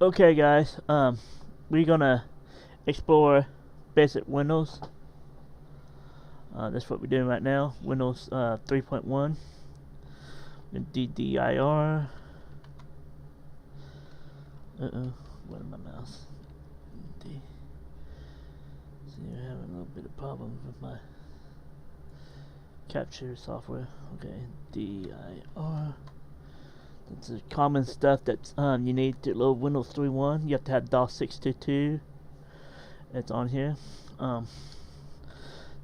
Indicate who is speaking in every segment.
Speaker 1: Okay, guys. We're gonna explore basic Windows. That's what we're doing right now. Windows 3.1. DDIR. What in my mouse? D. See, we're having a little bit of problems with my capture software. Okay, DIR. That's the common stuff that you need to load Windows 3.1. You have to have DOS 622. It's on here.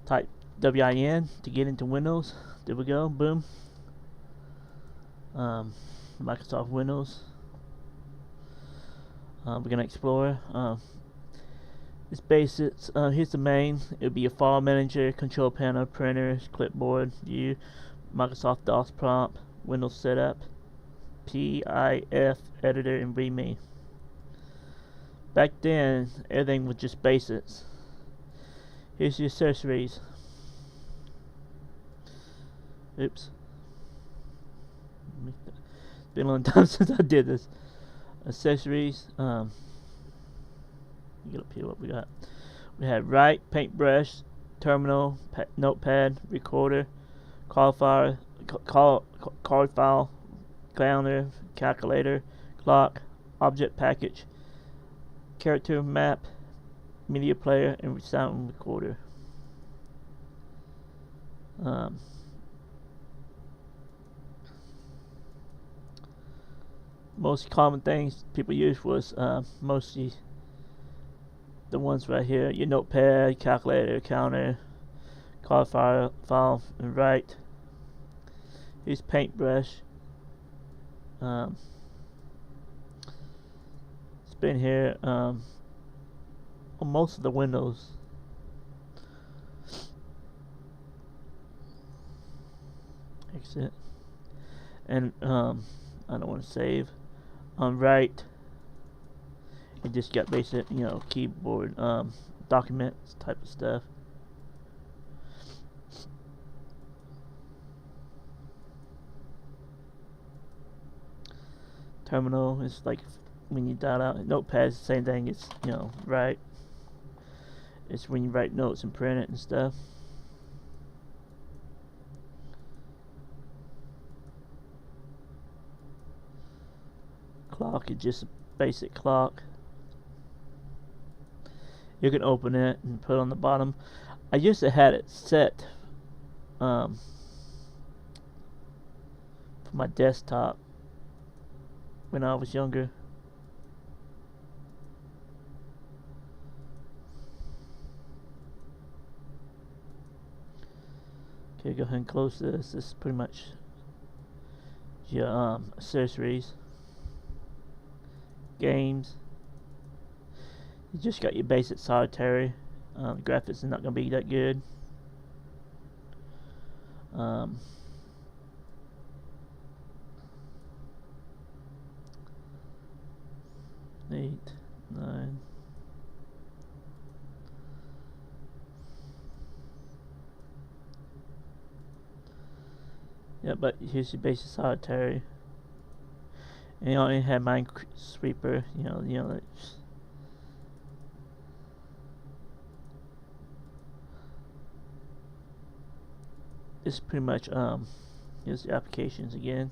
Speaker 1: Type WIN to get into Windows. There we go. Boom. Microsoft Windows. We're gonna explore. It's basics. Here's the main. It'll be a file manager, control panel, printers, clipboard, view, Microsoft DOS prompt, Windows setup, PIF editor, and README. Back then, everything was just basics. Here's your accessories. Oops. It's been a long time since I did this. Accessories. Get up here what we got. We had write, paintbrush, terminal, notepad, recorder, card file, calendar, calculator, clock, object package, character map, media player, and sound recorder. Most common things people use was mostly the ones right here: your notepad, calculator, counter, card file, and write. Here's paintbrush. It's been here on most of the windows. Exit. And I don't want to save. On right, it just got basic, keyboard, documents type of stuff. Terminal is like when you dial out. Notepad is the same thing. It's write. It's when you write notes and print it and stuff. Clock is just a basic clock. You can open it and put it on the bottom. I used to have it set for my desktop when I was younger. Okay, go ahead and close this. This is pretty much your accessories. Games. You just got your basic solitary. Graphics are not going to be that good. 8, 9. Yeah, but here's your basic solitary. And you only have Minesweeper, it's pretty much here's the applications again.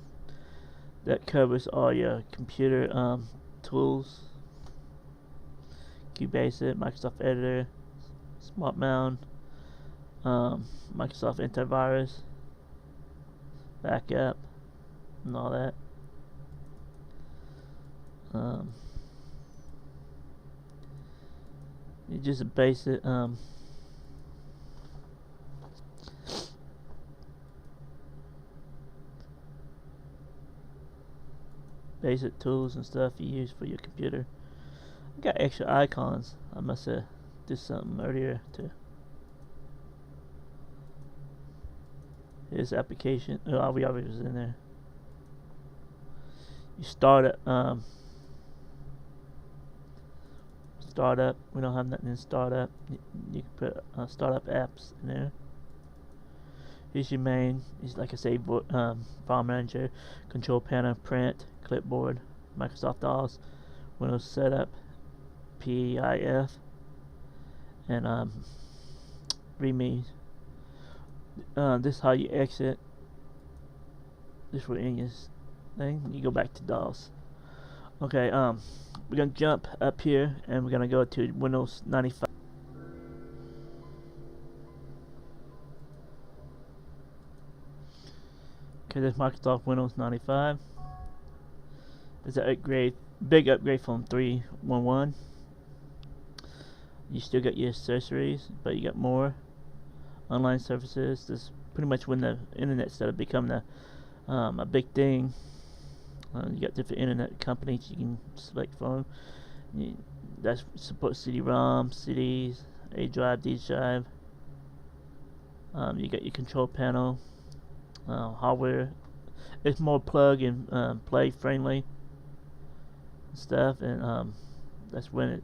Speaker 1: That covers all your computer tools. QBasic, Microsoft Editor, Smart Mount, Microsoft Antivirus, backup, and all that. It's just a basic basic tools and stuff you use for your computer. I got extra icons. I must have did something earlier to his application. Oh, we already was in there. You start it. Startup. We don't have nothing in startup. You can put startup apps in there. Here's your main. It's like I say, file manager, control panel, print, clipboard, Microsoft DOS, Windows setup, PIF, and readme. This is how you exit. This will end your thing. You go back to DOS. Okay, we're gonna jump up here and we're gonna go to Windows 95. Okay, this Microsoft Windows 95. It's an upgrade, big upgrade from 3.11. You still got your accessories, but you got more online services. This is pretty much when the internet started becoming a big thing. You got different internet companies you can select from. That support CD-ROM, CDs, A drive, D drive. You got your control panel, hardware. It's more plug and play friendly stuff, and that's when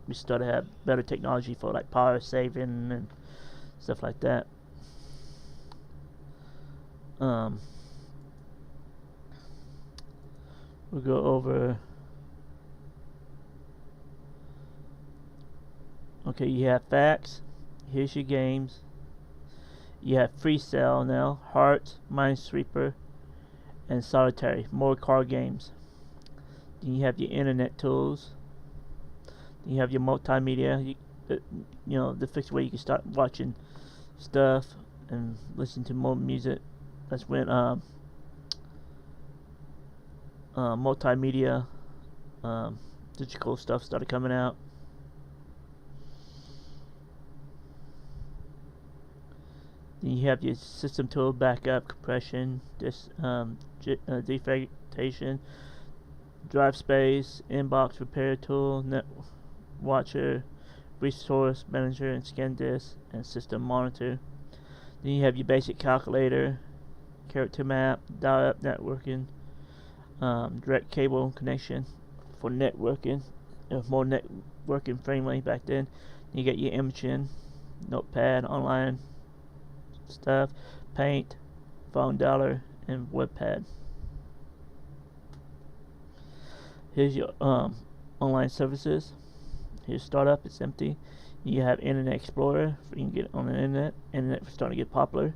Speaker 1: we started to have better technology for like power saving and stuff like that. We'll go over. Okay, you have facts. Here's your games. You have Freestyle now, Heart, Minesweeper, and Solitary. More card games. Then you have your internet tools. Then you have your multimedia. You know, the fixed way you can start watching stuff and listen to more music. That's when multimedia digital stuff started coming out. Then you have your system tool, backup, compression, defragmentation, drive space, inbox repair tool, net watcher, resource manager, and scan disk, and system monitor. Then you have your basic calculator, character map, dial-up networking, direct cable connection for networking. It was more networking friendly back then. You got your imaging, notepad, online stuff, paint, phone dialer, and webpad. Here's your online services. Here's startup, it's empty. You have Internet Explorer, so you can get on the internet. Internet was starting to get popular.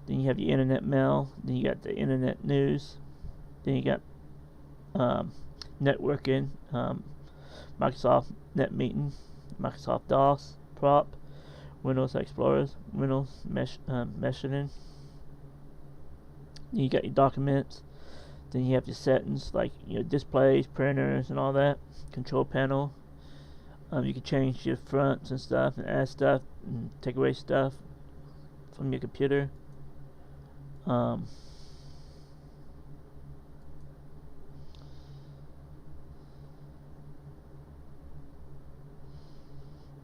Speaker 1: Then you have your internet mail. Then you got the internet news. Then you got networking, Microsoft Net Meeting, Microsoft DOS, Prop, Windows Explorers, Windows Meshing. You got your documents. Then you have your settings like your displays, printers, and all that. Control panel. You can change your fronts and stuff, and add stuff, and take away stuff from your computer.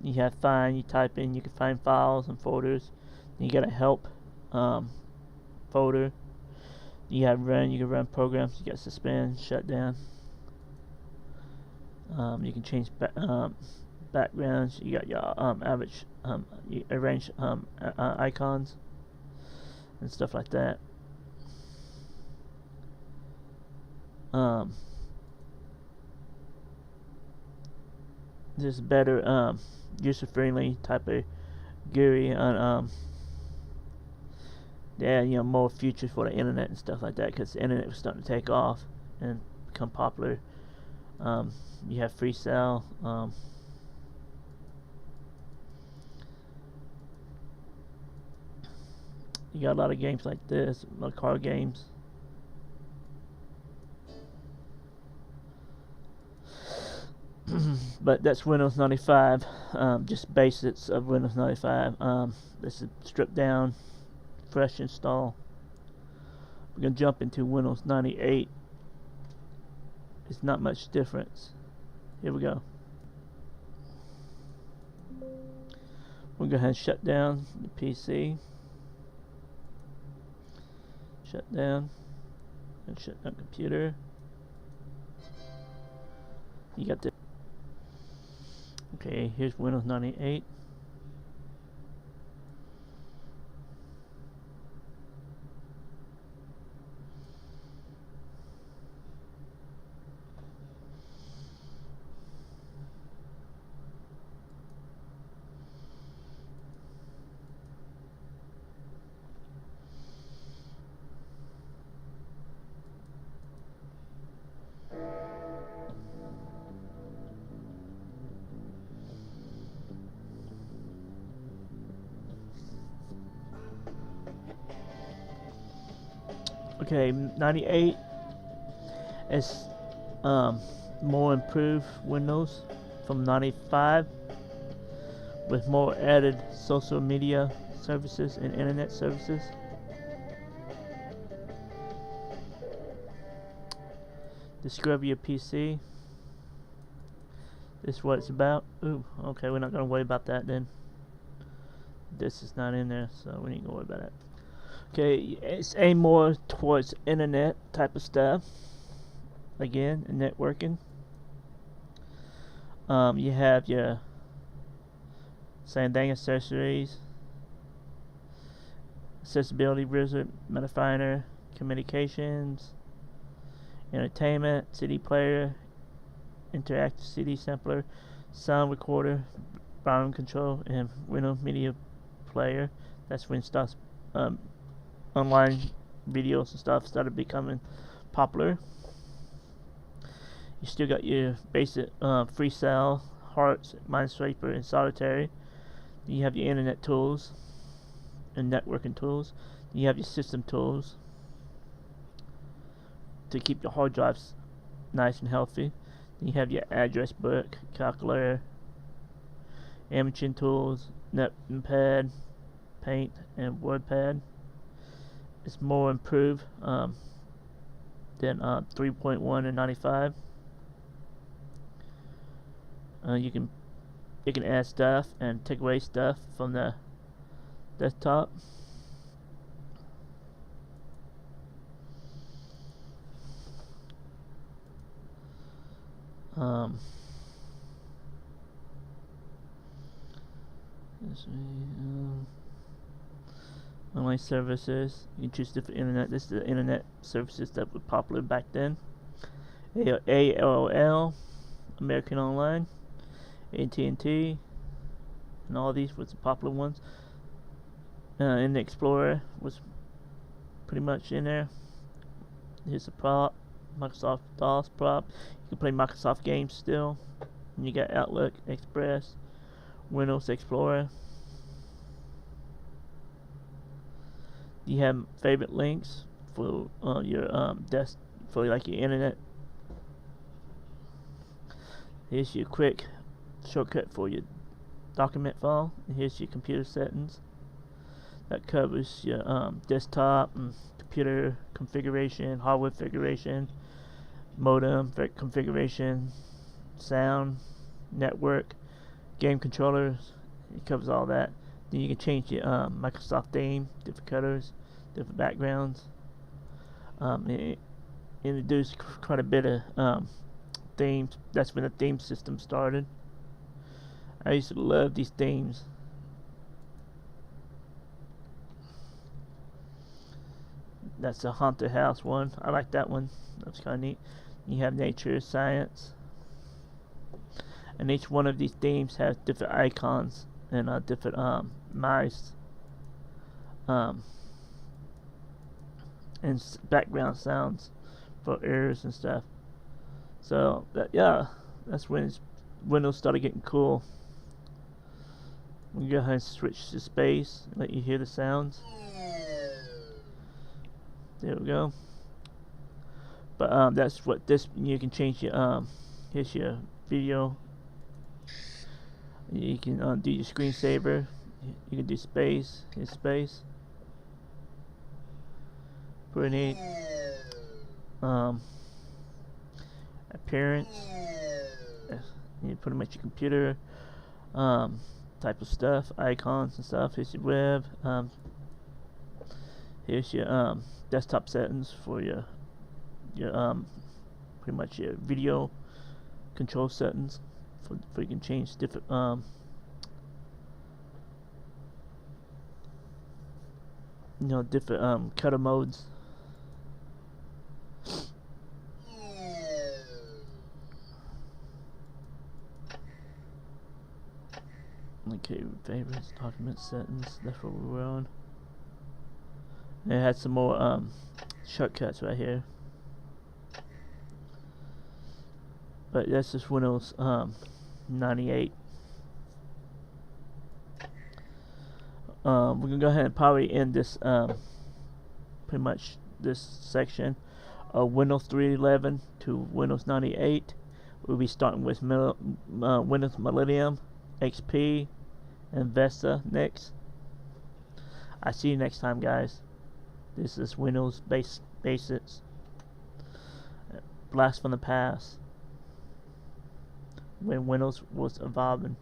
Speaker 1: You have find, you type in, you can find files and folders. Then you got a help folder. You have run, you can run programs. You got suspend, shut down. You can change backgrounds. You got your average, you arrange icons and stuff like that. There's better user-friendly type of GUI on yeah, you know, more features for the internet and stuff like that, because the internet was starting to take off and become popular. You have Freestyle. You got a lot of games like this, a lot of card games. But that's Windows 95. Just basics of Windows 95. This is stripped down, fresh install. We're gonna jump into Windows 98. It's not much difference. Here we go. We're gonna go ahead and shut down the PC. Shut down. And shut down computer. You got the. Okay, here's Windows 98. Okay, 98 is more improved Windows from 95 with more added social media services and internet services. Discover your PC. This is what it's about. Ooh, okay, we're not gonna worry about that then. This is not in there, so we ain't gonna worry about that. Okay, it's aimed more towards internet type of stuff. Again, networking. You have your same thing, accessories, accessibility wizard, metafinder, communications, entertainment, CD player, interactive CD sampler, sound recorder, volume control, and Windows Media Player. That's when stuff, online videos and stuff started becoming popular. You still got your basic Freestyle, Hearts, Minesweeper, and Solitary. You have your internet tools and networking tools. You have your system tools to keep your hard drives nice and healthy. You have your address book, calculator, imaging tools, Notepad, Paint, and WordPad. It's more improved than 3.1 and 95. You can add stuff and take away stuff from the desktop. Online services. You choose different internet. This is the internet services that were popular back then. AOL, American Online, AT&T, and all these was the popular ones. In the Explorer was pretty much in there. Here's a prop, Microsoft DOS prop. You can play Microsoft games still. And you got Outlook, Express, Windows Explorer. You have favorite links for your desk, for like your internet. Here's your quick shortcut for your document file. And here's your computer settings. That covers your desktop and computer configuration, hardware configuration, modem configuration, sound, network, game controllers. It covers all that. Then you can change your Microsoft theme, different colors, different backgrounds. It introduced quite a bit of themes. That's when the theme system started. I used to love these themes. That's a haunted house one. I like that one. That's kind of neat. You have nature, science, and each one of these themes has different icons and different mice and background sounds for errors and stuff. So that's when Windows started getting cool. We go ahead and switch to space and let you hear the sounds. There we go. But that's what this. You can change your here's your video. You can do your screensaver. You can do space. Here's space. Pretty neat. Appearance. Pretty much your computer type of stuff, icons and stuff. Here's your web. Here's your desktop settings for your pretty much your video control settings for you can change different different cutter modes. Okay, favorites, document settings. That's what we were on. And it had some more shortcuts right here. But that's just Windows 98. We're gonna go ahead and probably end this pretty much this section of Windows 3.11 to Windows 98. We'll be starting with Windows Millennium, XP, and Vista next. I see you next time, guys. This is Windows Basics. Blast from the past, when Windows was evolving.